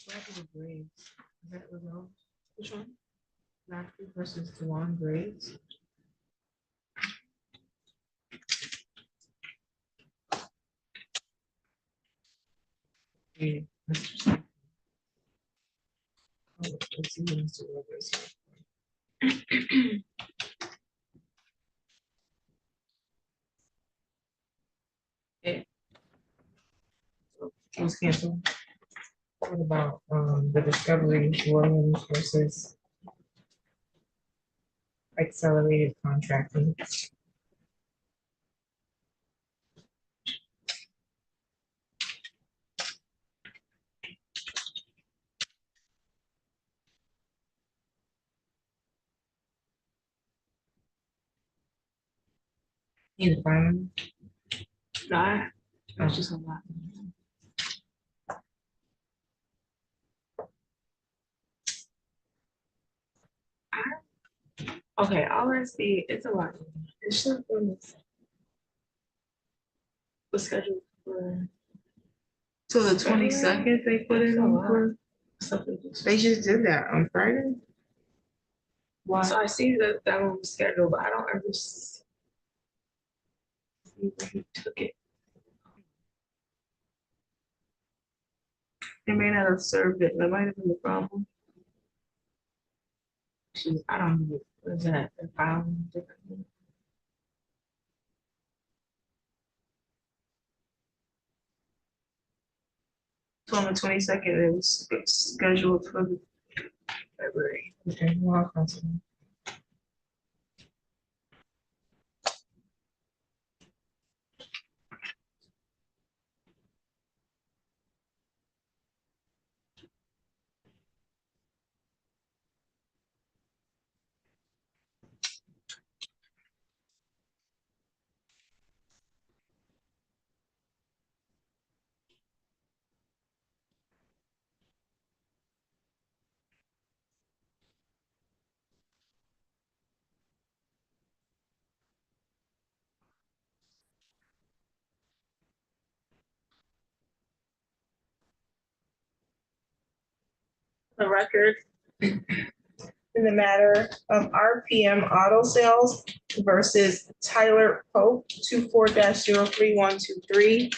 Regular grades. Is that remote? Which one? Lackley versus Dewan grades. Okay, Mr. Secretary. Oh, let's see what Mr. Rivers here. Okay. So, it was canceled. What about the Discovery Williams versus accelerated contracting? Need to find That was just a lot. Okay, RSD, it's a lot. It's just was scheduled for. So the 22nd they put it on for, Something. they just did that on Friday? Why? So I see that that one was scheduled, but I don't ever see where he took it. They may not have served it, that might have been the problem. I don't know, what is that, the filing differently? So on the 22nd, it was scheduled for the February. Okay, well, I'll cancel it. The record in the matter of RPM Auto Sales versus Tyler Pope, 24-03123.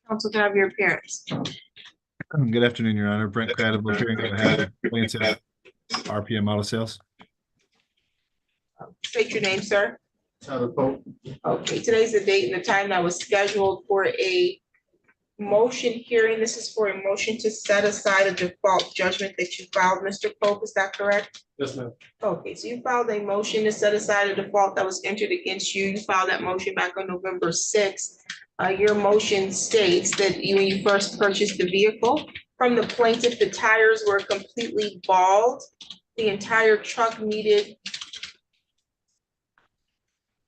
Council, can I have your appearance? Good afternoon, Your Honor. Brent Credible, hearing on behalf of plaintiff RPM Auto Sales. State your name, sir. Tyler Pope. Okay, today's the date and the time that was scheduled for a motion hearing. This is for a motion to set aside a default judgment that you filed, Mr. Pope, is that correct? Yes, ma'am. Okay, so you filed a motion to set aside a default that was entered against you. You filed that motion back on November 6th. Your motion states that when you first purchased the vehicle from the plaintiff, the tires were completely bald. The entire truck needed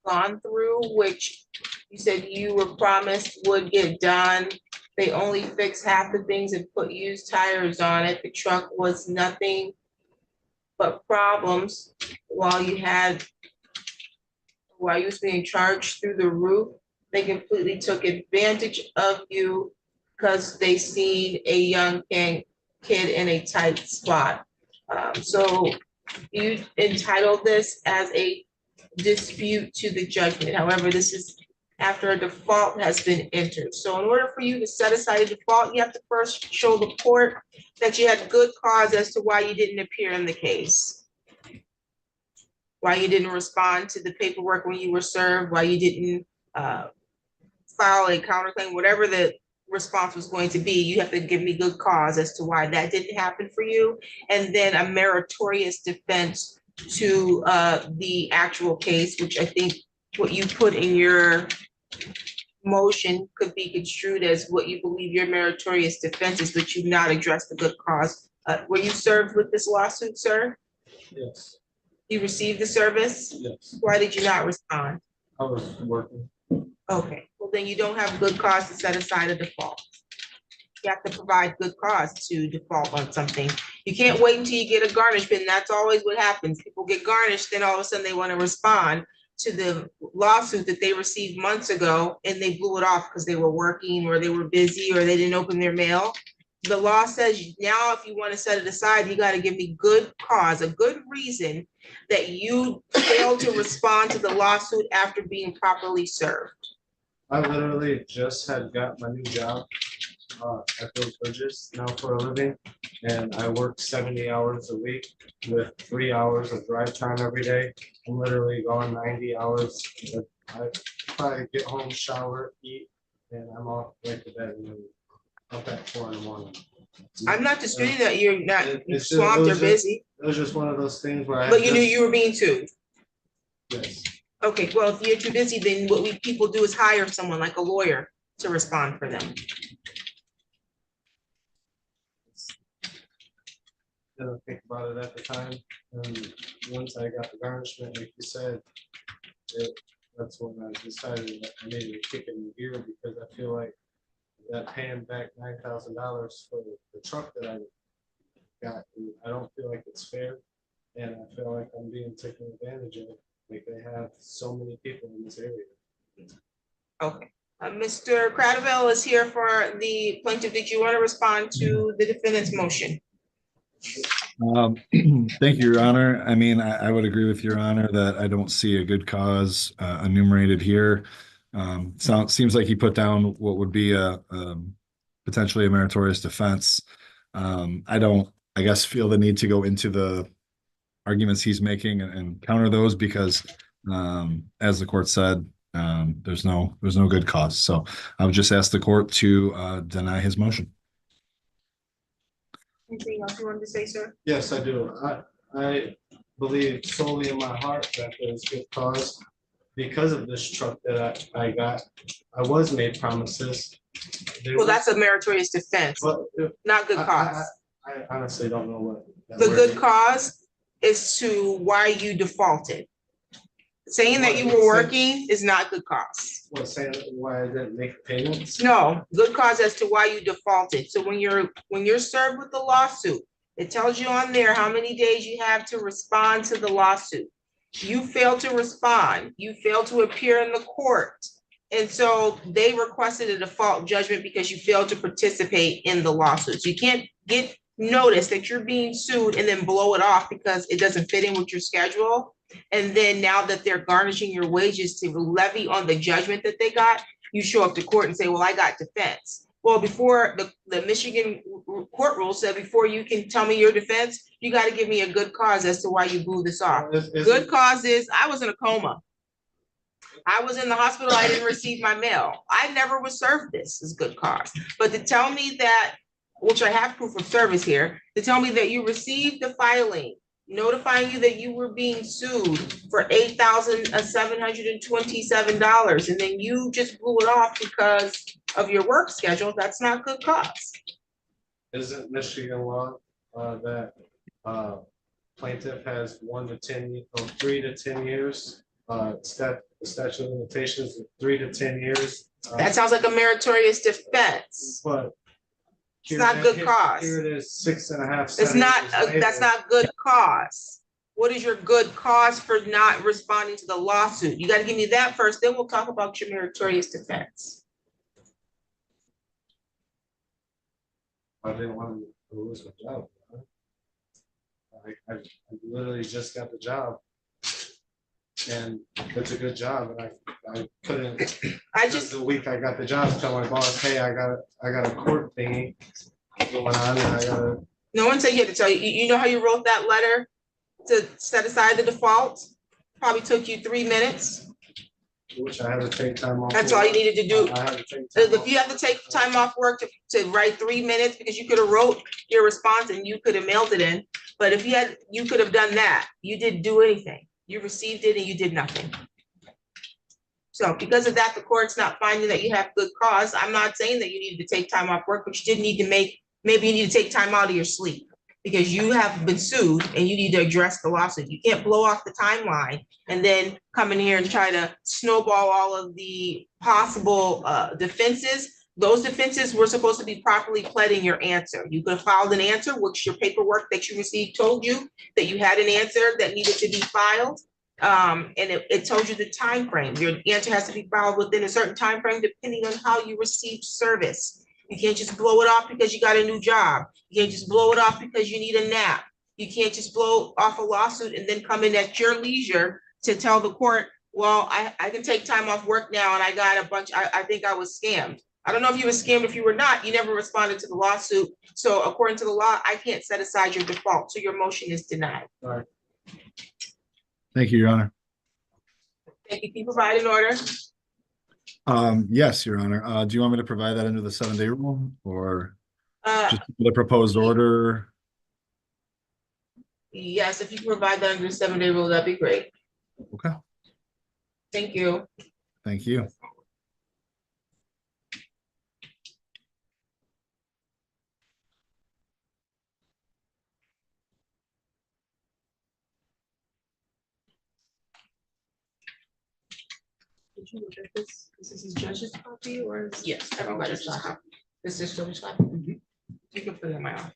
gone through, which you said you were promised would get done. They only fixed half the things and put used tires on it. The truck was nothing but problems while you was being charged through the roof. They completely took advantage of you because they seen a young kid in a tight spot. So you entitled this as a dispute to the judgment. However, this is after a default has been entered. So in order for you to set aside a default, you have to first show the court that you had good cause as to why you didn't appear in the case. Why you didn't respond to the paperwork when you were served, why you didn't file a counterclaim, whatever the response was going to be, you have to give me good cause as to why that didn't happen for you. And then a meritorious defense to the actual case, which I think what you put in your motion could be construed as what you believe your meritorious defense is, but you've not addressed the good cause. Were you served with this lawsuit, sir? Yes. You received the service? Yes. Why did you not respond? I was working. Okay, well then you don't have good cause to set aside a default. You have to provide good cause to default on something. You can't wait until you get a garnishment. That's always what happens. People get garnished, then all of a sudden they want to respond. to the lawsuit that they received months ago and they blew it off because they were working or they were busy or they didn't open their mail. The law says now if you want to set it aside, you got to give me good cause, a good reason that you failed to respond to the lawsuit after being properly served. I literally just had got my new job at those bridges now for a living, and I work 70 hours a week with 3 hours of drive time every day. I'm literally going 90 hours. I probably get home, shower, eat, and I'm off right to bed and then up at 4 in the morning. I'm not disputing that you're not It's just- swamped it or was busy, It was just one of those things where I. but you knew you were being sued. Yes. Okay, well, if you're too busy, then what people do is hire someone like a lawyer to respond for them. Didn't think about it at the time, and once I got the garnishment, like you said, that's when I decided that I needed to kick it in gear, because I feel like that paying back $9,000 for the truck that I got, I don't feel like it's fair, and I feel like I'm being taken advantage of. Like they have so many people in this area. Okay, Mr. Cradaville is here for the plaintiff. Did you want to respond to the defendant's motion? Thank you, Your Honor. I mean, I would agree with Your Honor that I don't see a good cause enumerated here. Seems like he put down what would be a potentially a meritorious defense. I don't, I guess, feel the need to go into the arguments he's making and counter those because, as the court said, there's no good cause. So I would just ask the court to deny his motion. Anything else you wanted to say, sir? Yes, I do. I believe solely in my heart that there's good cause because of this truck that I got. I was made promises. Well, that's a meritorious defense, But not good cause. I honestly don't know what. The good cause is to why you defaulted. Saying that you were working is not good cause. What, saying why I didn't make payments? No, good cause as to why you defaulted. So when you're served with the lawsuit, it tells you on there how many days you have to respond to the lawsuit. You failed to respond. You failed to appear in the court. And so they requested a default judgment because you failed to participate in the lawsuit. So you can't get notice that you're being sued and then blow it off because it doesn't fit in with your schedule. And then now that they're garnishing your wages to levy on the judgment that they got, you show up to court and say, well, I got defense. Well, before the Michigan court rule said, before you can tell me your defense, you got to give me a good cause as to why you blew this off. Good cause is I was in a coma. I was in the hospital. I didn't receive my mail. I never was served this is good cause. But to tell me that, which I have proof of service here, to tell me that you received the filing notifying you that you were being sued for $8,727, and then you just blew it off because of your work schedule, that's not good cause. Isn't Michigan law that plaintiff has 1 to 10 or 3 to 10 years? The statute of limitations is 3 to 10 years. That sounds like a meritorious defense. But it's not good cause. Here it is 6.5. It's not, that's not good cause. What is your good cause for not responding to the lawsuit? You got to give me that first, then we'll talk about your meritorious defense. I didn't want to lose my job. I literally just got the job. And it's a good job, and I couldn't. The week I got the job, tell my boss, hey, I got a court thingy going on, and I gotta. No one said you had to tell you. You know how you wrote that letter to set aside the default? Probably took you 3 minutes. Which I had to take time off. That's all you needed to do. I had to take if you have to take time off work to write 3 minutes, because you could have wrote your response and you could have mailed it in. But if you could have done that. You didn't do anything. You received it and you did nothing. So because of that, the court's not finding that you have good cause. I'm not saying that you needed to take time off work, but you did need to maybe you need to take time out of your sleep because you have been sued and you need to address the lawsuit. You can't blow off the timeline and then come in here and try to snowball all of the possible defenses. Those defenses were supposed to be properly pled in your answer. You could have filed an answer, which your paperwork that you received told you that you had an answer that needed to be filed. And it tells you the time frame. Your answer has to be filed within a certain time frame, depending on how you received service. You can't just blow it off because you got a new job. You can't just blow it off because you need a nap. You can't just blow off a lawsuit and then come in at your leisure to tell the court, well, I can take time off work now and I got a bunch, I think I was scammed. I don't know if you were scammed. If you were not, you never responded to the lawsuit. So according to the law, I can't set aside your default. So your motion is denied. All right. Thank you, Your Honor. Thank you. Can you provide an order? Yes, Your Honor. Do you want me to provide that under the 7-day rule or Uh, just the proposed order? yes, if you can provide that under the 7-day rule, that'd be great. Okay, Thank you. thank you. Did you look at this? This is his judge's copy or? Yes, I don't judge's copy. This is judge's copy? You can put it in my office.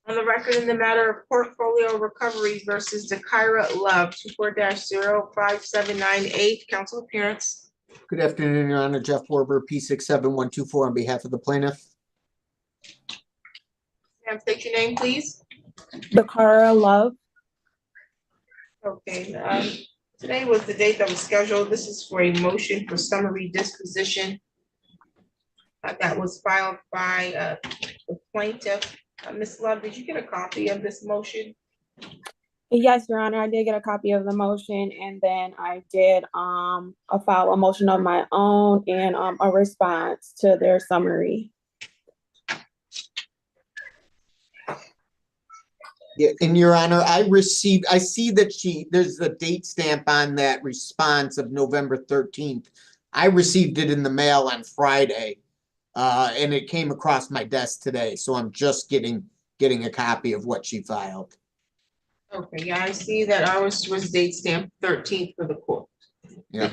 On the record in the matter of portfolio recoveries versus Dakira Love, 24-05798, council appearance. Good afternoon, Your Honor. Jeff Werber, P67124 on behalf of the plaintiff. Ma'am, state your name, please. Dakara Love. Okay, today was the date that was scheduled. This is for a motion for summary disposition that was filed by the plaintiff. Ms. Love, did you get a copy of this motion? Yes, Your Honor, I did get a copy of the motion, and then I did file a motion of my own and a response to their summary. Yeah, and Your Honor, I see that there's a date stamp on that response of November 13th. I received it in the mail on Friday, and it came across my desk today, so I'm just getting a copy of what she filed. Okay, yeah, I see that ours was date stamped 13th for the court. Yeah.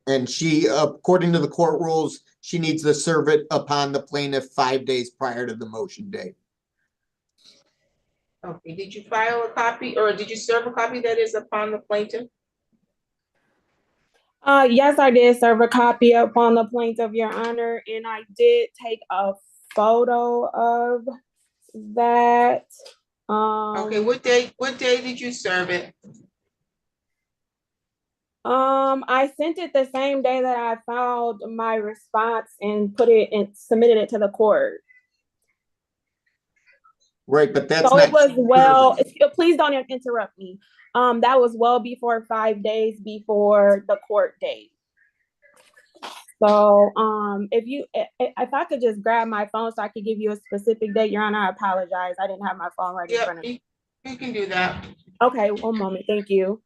And she, according to the court rules, she needs to serve it upon the plaintiff 5 days prior to the motion date. Okay, did you file a copy or did you serve a copy that is upon the plaintiff? Yes, I did serve a copy upon the plaintiff, Your Honor, and I did take a photo of that. Okay, what day did you serve it? I sent it the same day that I filed my response and put it and submitted it to the court. Right, but that's So not. it was well, please don't interrupt me. That was well before 5 days before the court date. So, if I could just grab my phone so I could give you a specific date, Your Honor, I apologize. I didn't have my phone right in front of me. You can do that. Okay, one moment. Thank you.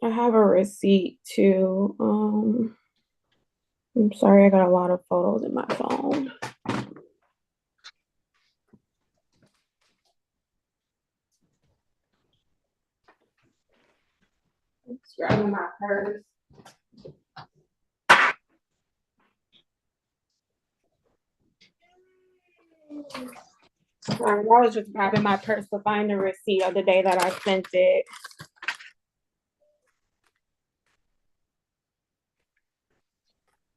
I have a receipt too. I'm sorry, I got a lot of photos in my phone. It's grabbing my purse. Sorry, I was just grabbing my purse to find the receipt of the day that I sent it.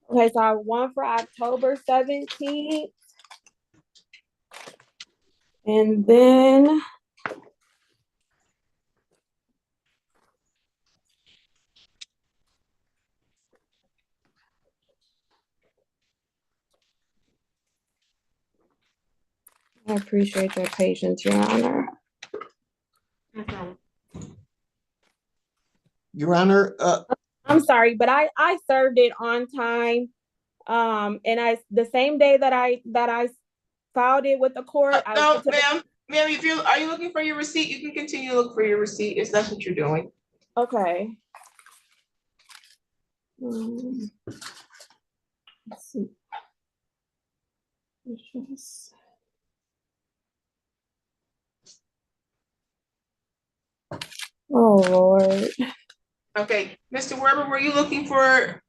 Okay, so I have one for October 17th. And then I appreciate your patience, Your Honor. Your Honor, I'm sorry, but I served it on time. And the same day that I filed it with the court. No, ma'am, if are you looking for your receipt? You can continue to look for your receipt if that's what you're doing. Okay. Let's see. Oh, Lord. Okay, Mr. Werber, were you looking for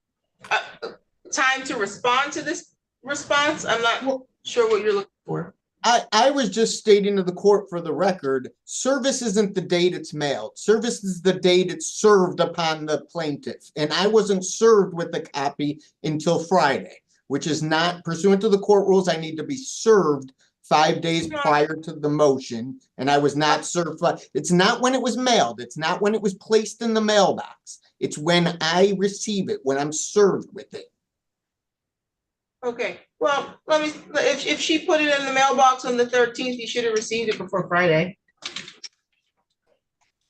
time to respond to this response? I'm not sure what you're looking for. I was just stating to the court for the record, service isn't the date it's mailed. Service is the date it's served upon the plaintiff. And I wasn't served with the copy until Friday, which is not pursuant to the court rules. I need to be served 5 days prior to the motion, and I was not served. It's not when it was mailed. It's not when it was placed in the mailbox. It's when I receive it, when I'm served with it. Okay, well, if she put it in the mailbox on the 13th, you should have received it before Friday.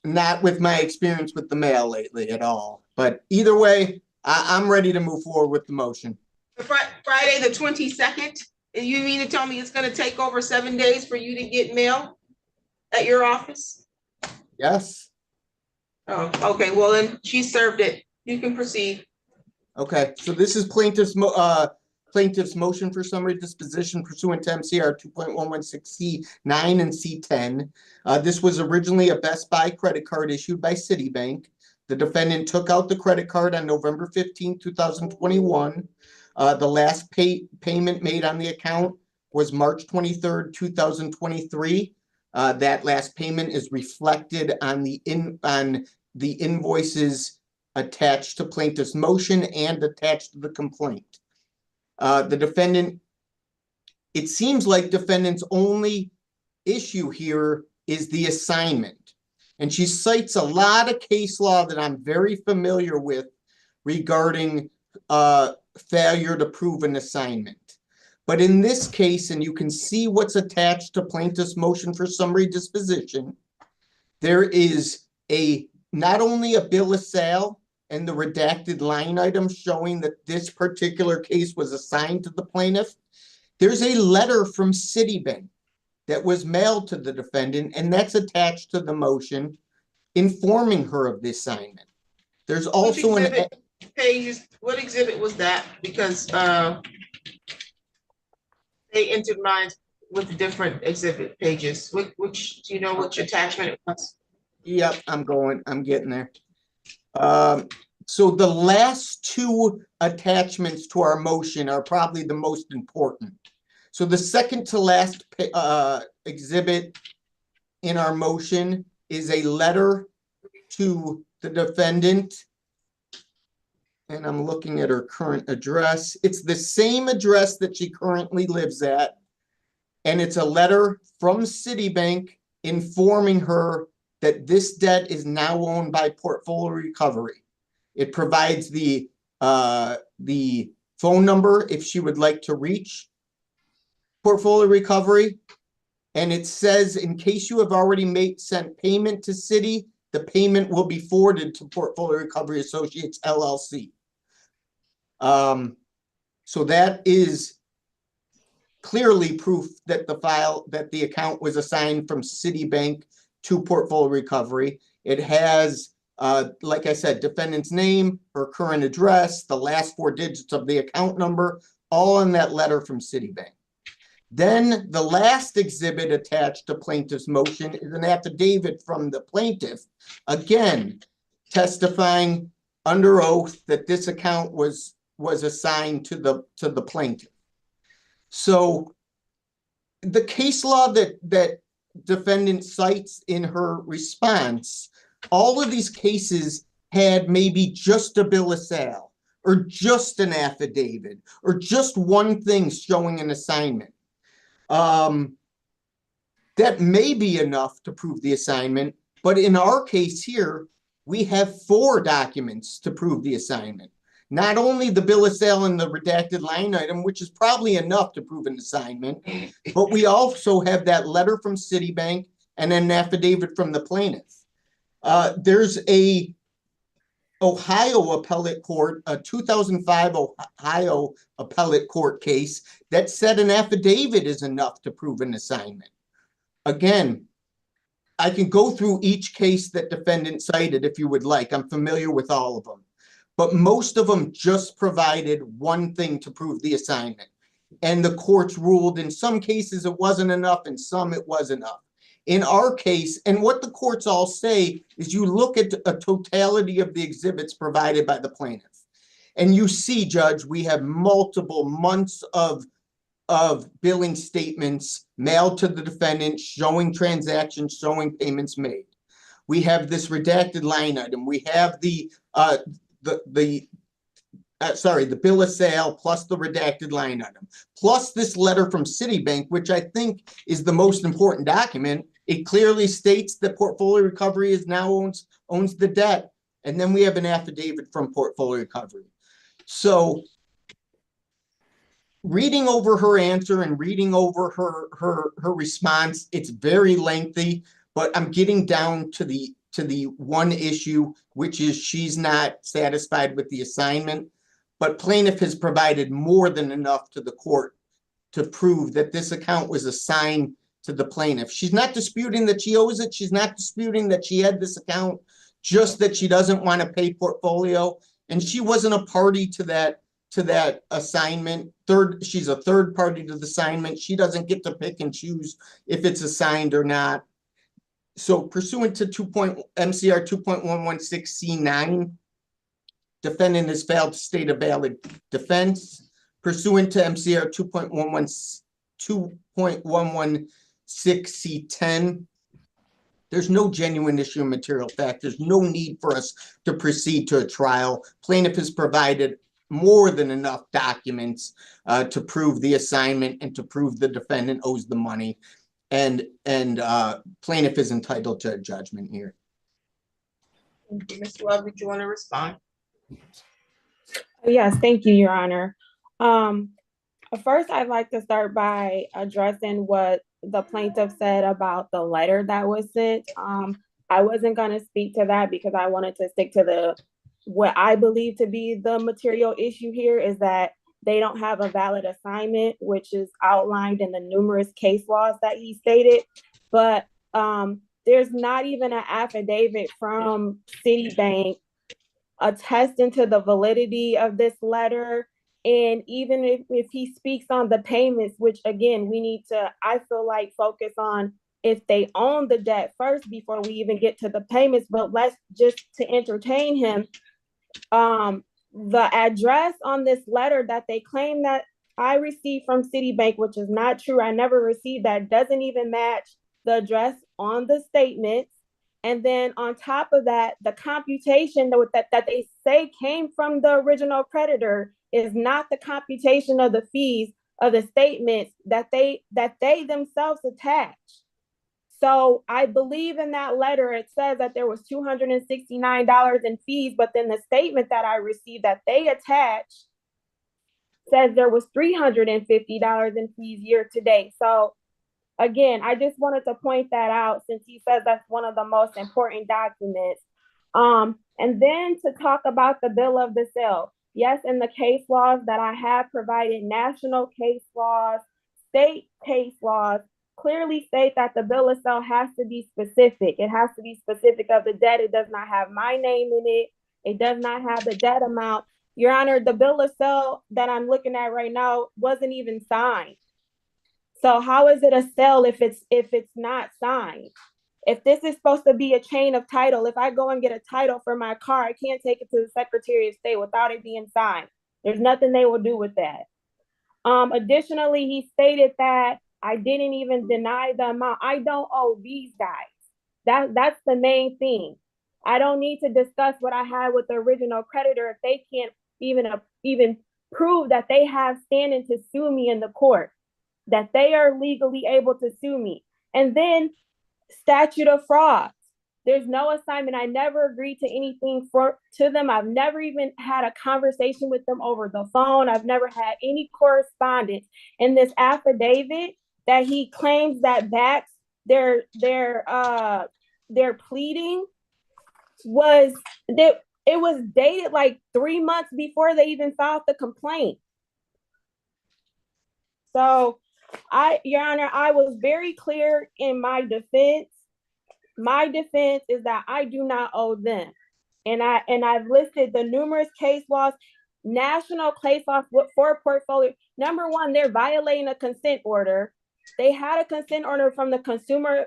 Not with my experience with the mail lately at all. But either way, I'm ready to move forward with the motion. Friday, the 22nd? You mean to tell me it's gonna take over 7 days for you to get mail at your office? Yes. Oh, okay, well then she served it. You can proceed. Okay, so this is plaintiff's motion for summary disposition pursuant to MCR 2.116C9 and C10. This was originally a Best Buy credit card issued by Citibank. The defendant took out the credit card on November 15, 2021. The last payment made on the account was March 23rd, 2023. That last payment is reflected on the invoices attached to plaintiff's motion and attached to the complaint. The defendant, it seems like defendant's only issue here is the assignment. And she cites a lot of case law that I'm very familiar with regarding failure to prove an assignment. But in this case, and you can see what's attached to plaintiff's motion for summary disposition, there is not only a bill of sale and the redacted line item showing that this particular case was assigned to the plaintiff, there's a letter from Citibank that was mailed to the defendant, and that's attached to the motion informing her of the assignment. There's also Which exhibit pages, what exhibit was that? Because they entered mine with different exhibit pages. Which, do you know which attachment it was? Yep, I'm getting there. So the last two attachments to our motion are probably the most important. So the second to last exhibit in our motion is a letter to the defendant. And I'm looking at her current address. It's the same address that she currently lives at. And it's a letter from Citibank informing her that this debt is now owned by Portfolio Recovery. It provides the phone number if she would like to reach Portfolio Recovery. And it says, in case you have already sent payment to Citi, the payment will be forwarded to Portfolio Recovery Associates, LLC. So that is clearly proof that the account was assigned from Citibank to Portfolio Recovery. It has, like I said, defendant's name, her current address, the last four digits of the account number, all in that letter from Citibank. Then the last exhibit attached to plaintiff's motion is an affidavit from the plaintiff, again, testifying under oath that this account was assigned to the plaintiff. So the case law that defendant cites in her response, all of these cases had maybe just a bill of sale or just an affidavit or just one thing showing an assignment. That may be enough to prove the assignment, but in our case here, we have 4 documents to prove the assignment. Not only the bill of sale and the redacted line item, which is probably enough to prove an assignment, but we also have that letter from Citibank and an affidavit from the plaintiff. There's a Ohio appellate court, a 2005 Ohio appellate court case that said an affidavit is enough to prove an assignment. Again, I can go through each case that defendant cited if you would like. I'm familiar with all of them. But most of them just provided one thing to prove the assignment. And the courts ruled in some cases it wasn't enough, in some it was enough. In our case, and what the courts all say is you look at a totality of the exhibits provided by the plaintiff. And you see, Judge, we have multiple months of billing statements mailed to the defendant, showing transactions, showing payments made. We have this redacted line item. We have the bill of sale plus the redacted line item, plus this letter from Citibank, which I think is the most important document. It clearly states that Portfolio Recovery is now owns the debt. And then we have an affidavit from Portfolio Recovery. So reading over her answer and reading over her response, it's very lengthy, but I'm getting down to the one issue, which is she's not satisfied with the assignment, but plaintiff has provided more than enough to the court to prove that this account was assigned to the plaintiff. She's not disputing that she owes it. She's not disputing that she had this account, just that she doesn't want to pay Portfolio. And she wasn't a party to that assignment. She's a third party to the assignment. She doesn't get to pick and choose if it's assigned or not. So pursuant to MCR 2.116C9, defendant has failed to state a valid defense. Pursuant to MCR 2.116C10, there's no genuine issue of material fact. There's no need for us to proceed to a trial. Plaintiff has provided more than enough documents to prove the assignment and to prove the defendant owes the money. And plaintiff is entitled to a judgment here. Ms. Love, did you want to respond? Yes, thank you, Your Honor. First, I'd like to start by addressing what the plaintiff said about the letter that was sent. I wasn't going to speak to that because I wanted to stick to what I believe to be the material issue here is that they don't have a valid assignment, which is outlined in the numerous case laws that he stated. But there's not even an affidavit from Citibank attesting to the validity of this letter. And even if he speaks on the payments, which again, we need to, I feel like, focus on if they own the debt first before we even get to the payments. But let's just to entertain him. The address on this letter that they claim that I received from Citibank, which is not true. I never received that, doesn't even match the address on the statements. And then on top of that, the computation that they say came from the original creditor is not the computation of the fees of the statements that they themselves attach. So I believe in that letter, it says that there was $269 in fees, but then the statement that I received that they attached says there was $350 in fees year to date. So again, I just wanted to point that out since he says that's one of the most important documents. And then to talk about the bill of the sale. Yes, in the case laws that I have provided, national case laws, state case laws, clearly state that the bill of sale has to be specific. It has to be specific of the debt. It does not have my name in it. It does not have the debt amount. Your Honor, the bill of sale that I'm looking at right now wasn't even signed. So how is it a sale if it's not signed? If this is supposed to be a chain of title, if I go and get a title for my car, I can't take it to the Secretary of State without it being signed. There's nothing they will do with that. Additionally, he stated that I didn't even deny the amount. I don't owe these guys. That's the main thing. I don't need to discuss what I had with the original creditor if they can't even prove that they have standing to sue me in the court, that they are legally able to sue me. And then statute of frauds. There's no assignment. I never agreed to anything to them. I've never even had a conversation with them over the phone. I've never had any correspondence. In this affidavit that he claims that backs their pleading it was dated like 3 months before they even filed the complaint. So Your Honor, I was very clear in my defense. My defense is that I do not owe them. And I've listed the numerous case laws, national case laws for portfolio. Number one, they're violating a consent order. They had a consent order from the Consumer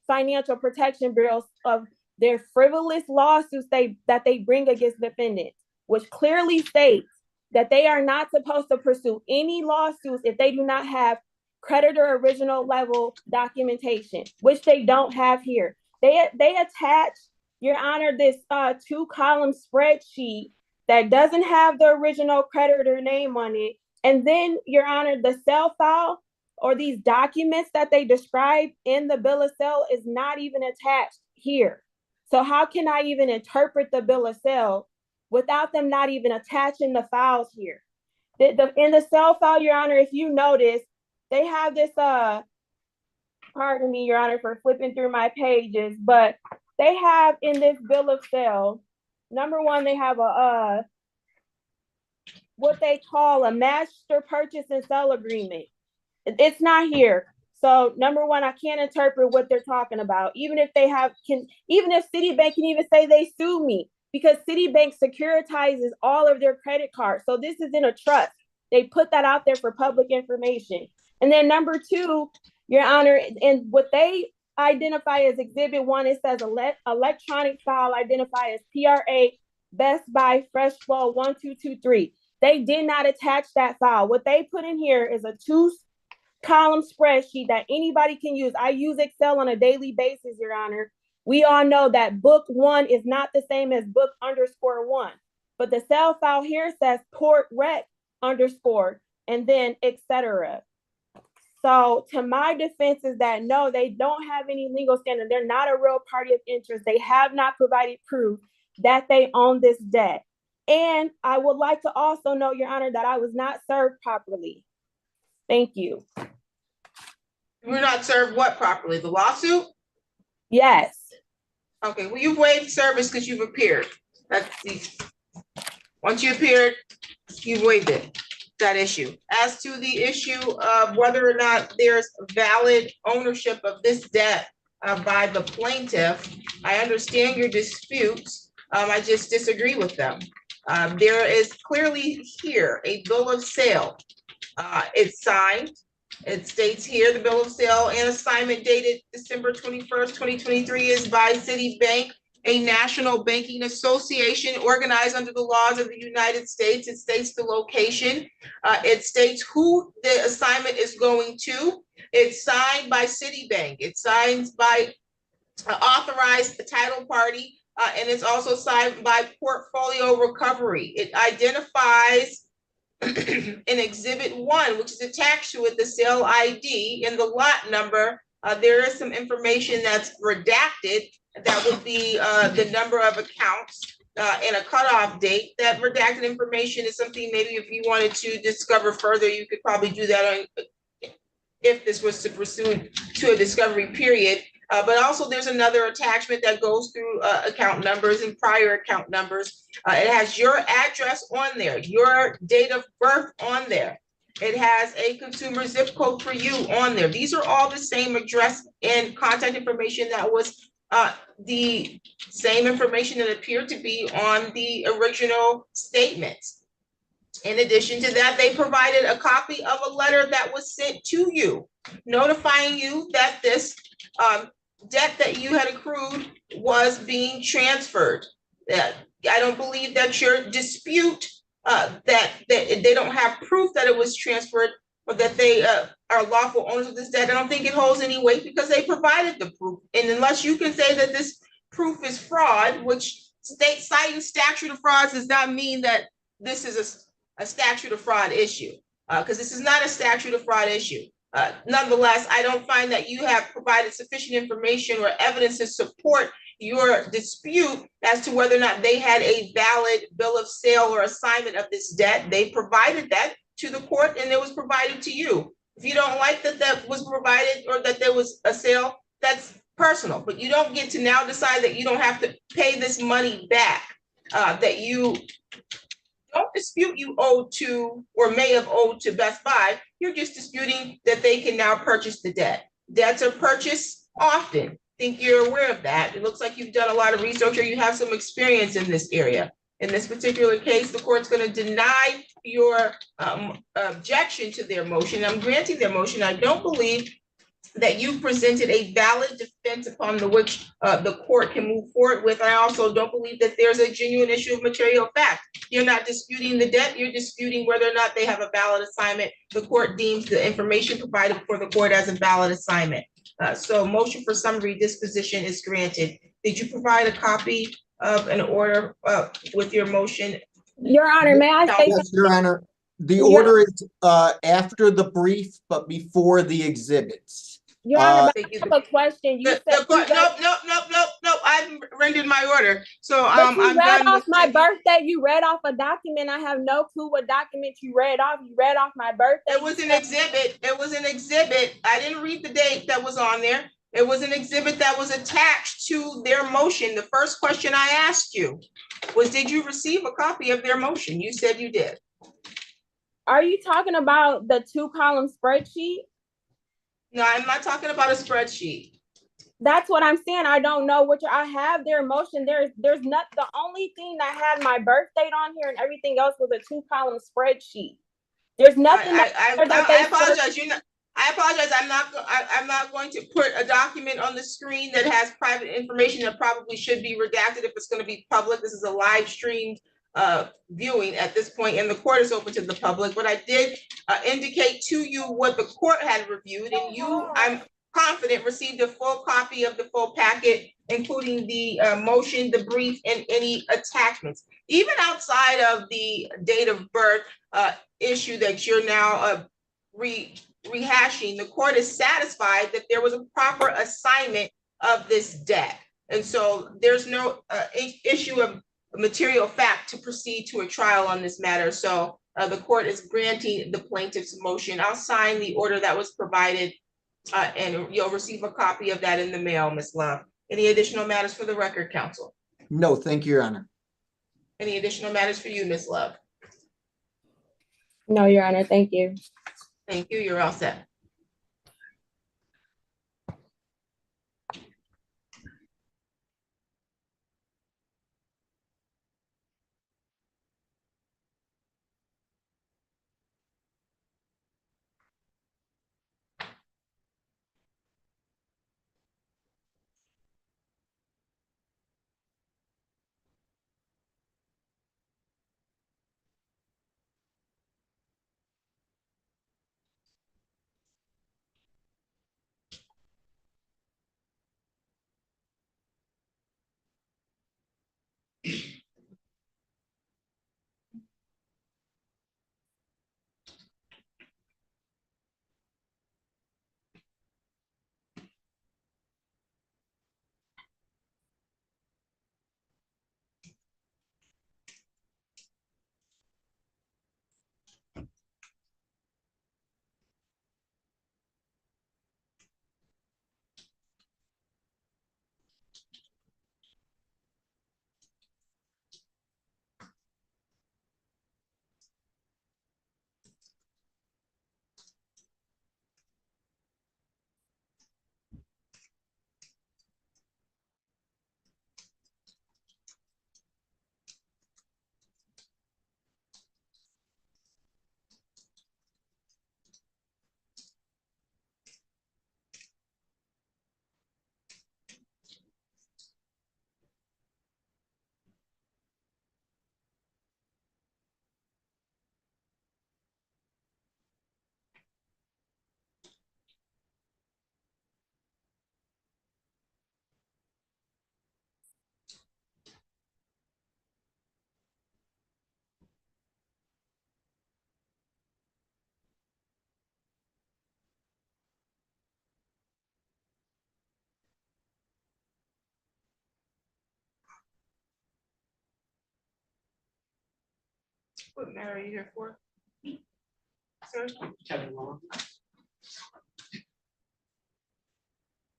Financial Protection Bureau of their frivolous lawsuits that they bring against defendants, which clearly states that they are not supposed to pursue any lawsuits if they do not have creditor original level documentation, which they don't have here. They attach, Your Honor, this 2-column spreadsheet that doesn't have the original creditor name on it. And then, Your Honor, the sale file or these documents that they describe in the bill of sale is not even attached here. So how can I even interpret the bill of sale without them not even attaching the files here? In the sale file, Your Honor, if you notice, they have this, pardon me, Your Honor, for flipping through my pages, but they have in this bill of sale, number one, they have what they call a master purchase and sale agreement. It's not here. So number one, I can't interpret what they're talking about. Even if Citibank can even say they sue me, because Citibank securitizes all of their credit cards. So this is in a trust. They put that out there for public information. And then number two, Your Honor, and what they identify as Exhibit 1, it says electronic file identified as PRA Best Buy Fresh Flow 1223. They did not attach that file. What they put in here is a 2-column spreadsheet that anybody can use. I use Excel on a daily basis, Your Honor. We all know that book 1 is not the same as book _1, but the sale file here says port rec _ and then etc. So to my defense is that no, they don't have any legal standing. They're not a real party of interest. They have not provided proof that they own this debt. And I would like to also note, Your Honor, that I was not served properly. Thank you. You were not served what properly? The lawsuit? Yes. Okay, well, you've waived service because you've appeared. Once you appeared, you waived it, that issue. As to the issue of whether or not there's valid ownership of this debt by the plaintiff, I understand your disputes. I just disagree with them. There is clearly here a bill of sale. It's signed. It states here the bill of sale and assignment dated December 21st, 2023 is by Citibank, a national banking association organized under the laws of the United States. It states the location. It states who the assignment is going to. It's signed by Citibank. It's signed by authorized title party, and it's also signed by Portfolio Recovery. It identifies in Exhibit 1, which is attached to it, the sale ID and the lot number. There is some information that's redacted. That would be the number of accounts and a cutoff date. That redacted information is something maybe if you wanted to discover further, you could probably do that if this was to pursue to a discovery period. But also there's another attachment that goes through account numbers and prior account numbers. It has your address on there, your date of birth on there. It has a consumer zip code for you on there. These are all the same address and contact information that was the same information that appeared to be on the original statements. In addition to that, they provided a copy of a letter that was sent to you, notifying you that this debt that you had accrued was being transferred. I don't believe that your dispute that they don't have proof that it was transferred or that they are lawful owners of this debt. I don't think it holds any weight because they provided the proof. And unless you can say that this proof is fraud, which citing statute of frauds does not mean that this is a statute of fraud issue, because this is not a statute of fraud issue. Nonetheless, I don't find that you have provided sufficient information or evidence to support your dispute as to whether or not they had a valid bill of sale or assignment of this debt. They provided that to the court and it was provided to you. If you don't like that that was provided or that there was a sale, that's personal, but you don't get to now decide that you don't have to pay this money back, that you don't dispute you owe to or may have owed to Best Buy. You're just disputing that they can now purchase the debt. Debts are purchased often. I think you're aware of that. It looks like you've done a lot of research or you have some experience in this area. In this particular case, the court's going to deny your objection to their motion. I'm granting their motion. I don't believe that you presented a valid defense upon the which the court can move forward with. I also don't believe that there's a genuine issue of material fact. You're not disputing the debt, you're disputing whether or not they have a valid assignment. The court deems the information provided before the court as a valid assignment. So motion for summary disposition is granted. Did you provide a copy of an order with your motion? Your Honor, may I say Yes, Your Honor. The Yeah. order is after the brief, but before the exhibits. Your Honor, Thank I you. have a question. You said The court, you read, no, I've rendered my order. So but you I'm read done off with my taking- birthday. You read off a document. I have no clue what document you read off. You read off my birthday. It was an exhibit. It was an exhibit. I didn't read the date that was on there. It was an exhibit that was attached to their motion. The first question I asked you was, did you receive a copy of their motion? You said you did. Are you talking about the 2-column spreadsheet? No, I'm not talking about a spreadsheet. That's what I'm saying. I don't know what I have their motion. There's not, the only thing that had my birth date on here and everything else was a 2-column spreadsheet. There's nothing I apologize. I apologize. I'm not going to put a document on the screen that has private information that probably should be redacted if it's going to be public. This is a live streamed viewing at this point, and the court is open to the public. But I did indicate to you what the court had reviewed, and you, I'm confident, received a full copy of the full packet, including the motion, the brief, and any attachments. Even outside of the date of birth issue that you're now rehashing, the court is satisfied that there was a proper assignment of this debt. And so there's no issue of material fact to proceed to a trial on this matter. So the court is granting the plaintiff's motion. I'll sign the order that was provided and you'll receive a copy of that in the mail, Ms. Love. Any additional matters for the record, counsel? No, thank you, Your Honor. Any additional matters for you, Ms. Love? No, Your Honor, thank you. Thank you. You're all set. What matter are you here for? Sir?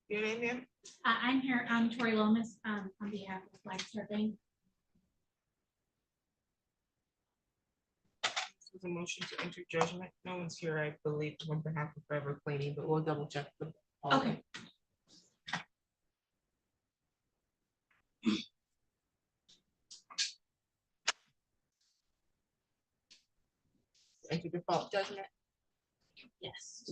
Your name, ma'am? I'm here, I'm Tori Lomas, on behalf of Flag Surfing. This was a motion to enter judgment. No one's here, I believe, on behalf of Forever Cleaning, but we'll double check. Okay. Enter default judgment. Yes.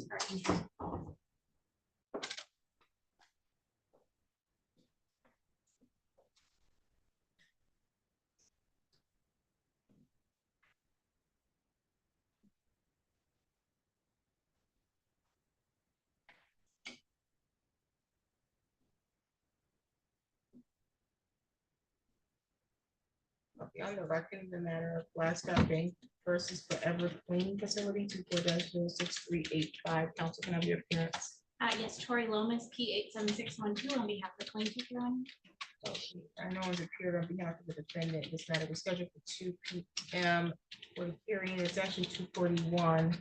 Okay, on the record, in the matter of Glasgow Bank versus Forever Cleaning Facility, 24-06385. Council, can I have your appearance? Yes, Tori Lomas, P87612, on behalf of the plaintiff, Your Honor. Okay, I know it's appeared on behalf of the defendant. This matter was scheduled for 2 p.m. for the hearing. It's actually 2:41.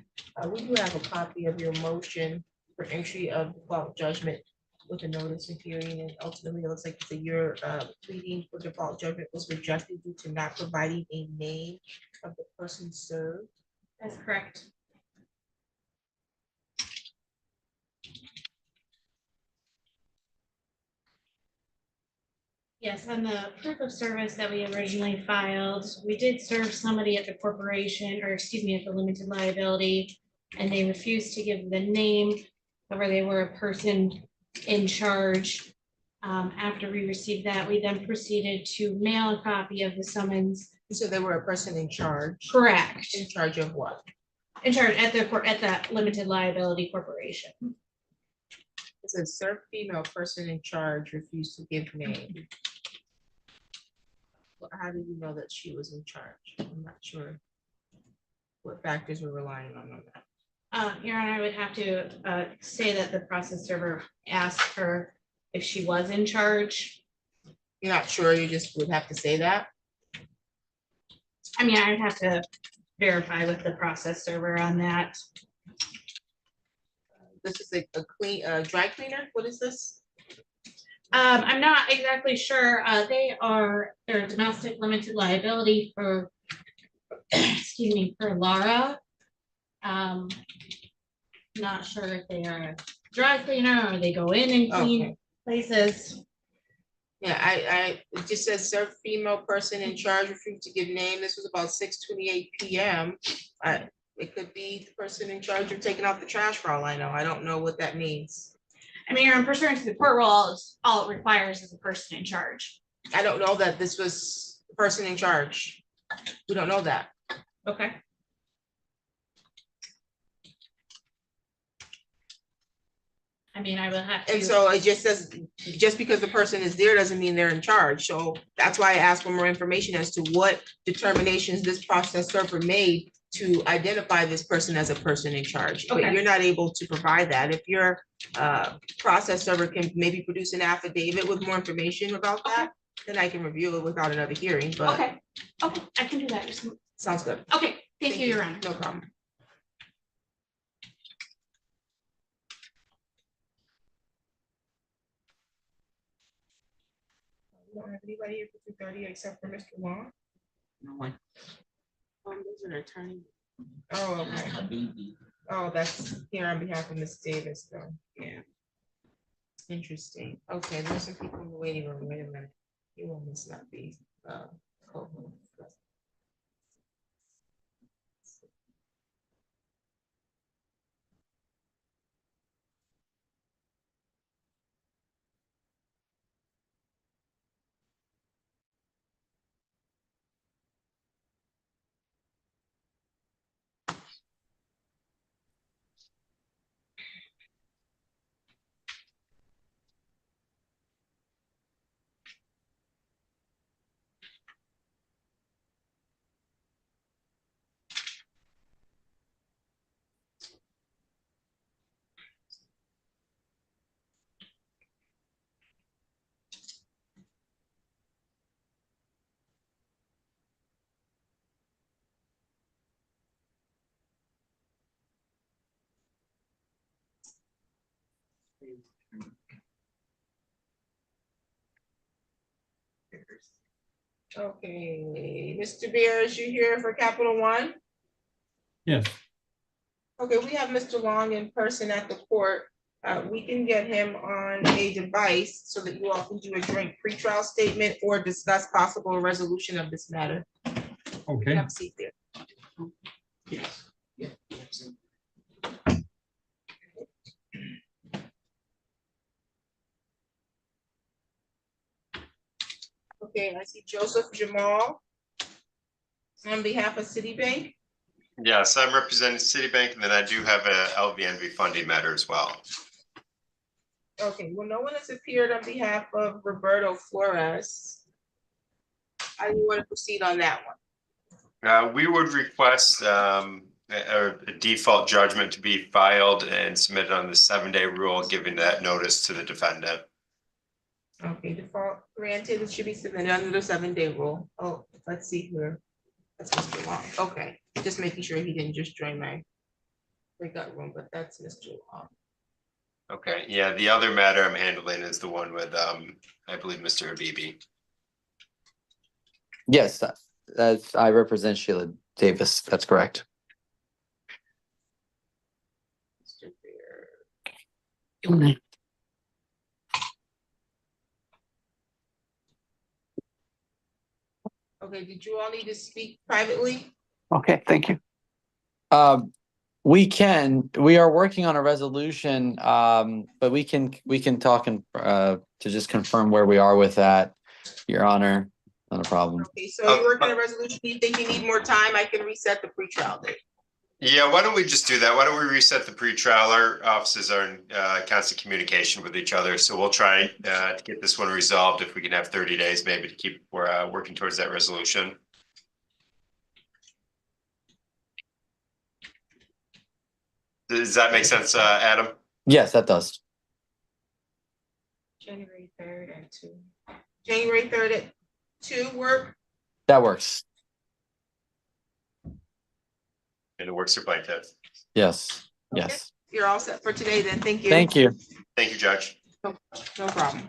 We do have a copy of your motion for entry of default judgment with a notice of hearing, and ultimately it looks like your pleading for default judgment was rejected due to not providing a name of the person served. That's correct. Yes, on the proof of service that we originally filed, we did serve somebody at the corporation, or excuse me, at the limited liability, and they refused to give the name, however, they were a person in charge. After we received that, we then proceeded to mail a copy of the summons. So they were a person in charge. Correct. In charge of what? In charge at that limited liability corporation. It says served female person in charge refused to give name. Well, how do you know that she was in charge? I'm not sure what factors we're relying on that. Your Honor, I would have to say that the process server asked her if she was in charge. You're not sure, you just would have to say that? I mean, I'd have to verify with the process server on that. This is a dry cleaner? What is this? I'm not exactly sure. They're domestic limited liability for, excuse me, for Laura. Not sure if they are a dry cleaner or they go in and clean Okay. places. Yeah, it just says serve female person in charge, refused to give name. This was about 6:28 PM. It could be the person in charge of taking out the trash for all I know. I don't know what that means. I mean, you're pursuant to the court rule, all it requires is a person in charge. I don't know that this was the person in charge. We don't know that. Okay. I mean, I will have to. And so it just says, just because the person is there doesn't mean they're in charge. So that's why I asked for more information as to what determinations this process server made to identify this person as a person in charge. But Okay. you're not able to provide that. If your process server can maybe produce an affidavit with more information about that, then I can review it without another hearing, but Okay, I can do that. sounds good. Okay, thank you, Your Honor. No problem. We don't have anybody here for 2:30 except for Mr. Long. No one. There's an attorney. Oh, okay. Oh, that's here on behalf of Ms. Davis, though. Yeah. Interesting. Okay, there's some people in the waiting room. Wait a minute. You will must not be. co-host. Okay, Mr. Beers, you here for Capital One? Yes, Okay, we have Mr. Long in person at the court. We can get him on a device so that you all can do a joint pretrial statement or discuss possible resolution of this matter. okay. Have a seat there. Okay, I see Joseph Jamal on behalf of Citibank. Yes, I'm representing Citibank, and then I do have a LVNV funding matter as well. Okay, well, no one has appeared on behalf of Roberto Flores. How do you want to proceed on that one? We would request a default judgment to be filed and submitted on the 7-day rule, giving that notice to the defendant. Okay, default granted, it should be submitted under the 7-day rule. Oh, let's see here. That's Mr. Long. Okay, just making sure he didn't just join my breakout room, but that's Mr. Long. Okay, yeah, the other matter I'm handling is the one with, I believe, Mr. Habibi. Yes, that's, I represent Sheila Davis. That's correct. Mr. Beer. Okay, did you all need to speak privately? Okay, thank you. We are working on a resolution, but we can talk and to just confirm where we are with that, Your Honor. Not a problem. Okay, so you're working on a resolution. You think you need more time? I can reset the pretrial date. Yeah, why don't we just do that? Why don't we reset the pretrial? Our offices are in constant communication with each other, so we'll try to get this one resolved. If we can have 30 days, maybe to keep working towards that resolution. Does that make sense, Adam? Yes, that does. January 3rd at 2. January 3rd at 2 work? That works. And it works for plaintiff. Yes, yes. You're all set for today then. Thank you. Thank you. Thank you, Judge. No problem.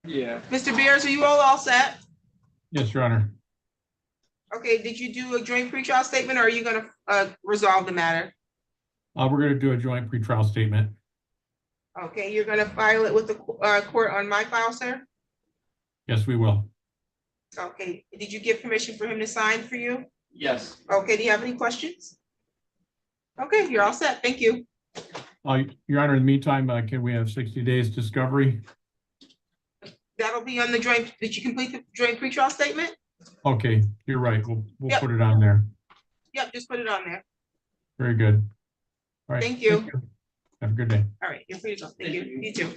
Yeah. Mr. Beers, are you all set? Yes, Your Honor. Okay, did you do a joint pretrial statement or are you gonna resolve the matter? We're going to do a joint pretrial statement. Okay, you're gonna file it with the court on my file, sir? Yes, we will. Okay, did you give permission for him to sign for you? Yes. Okay, do you have any questions? Okay, you're all set. Thank you. Your Honor, in the meantime, can we have 60 days discovery? That'll be on the joint, did you complete the joint pretrial statement? Okay, you're right. We'll Yep. put it on there. Yep, just put it on there. Very good. All right. Thank you. Have a good day. All right, you're free to go. Thank you. You too.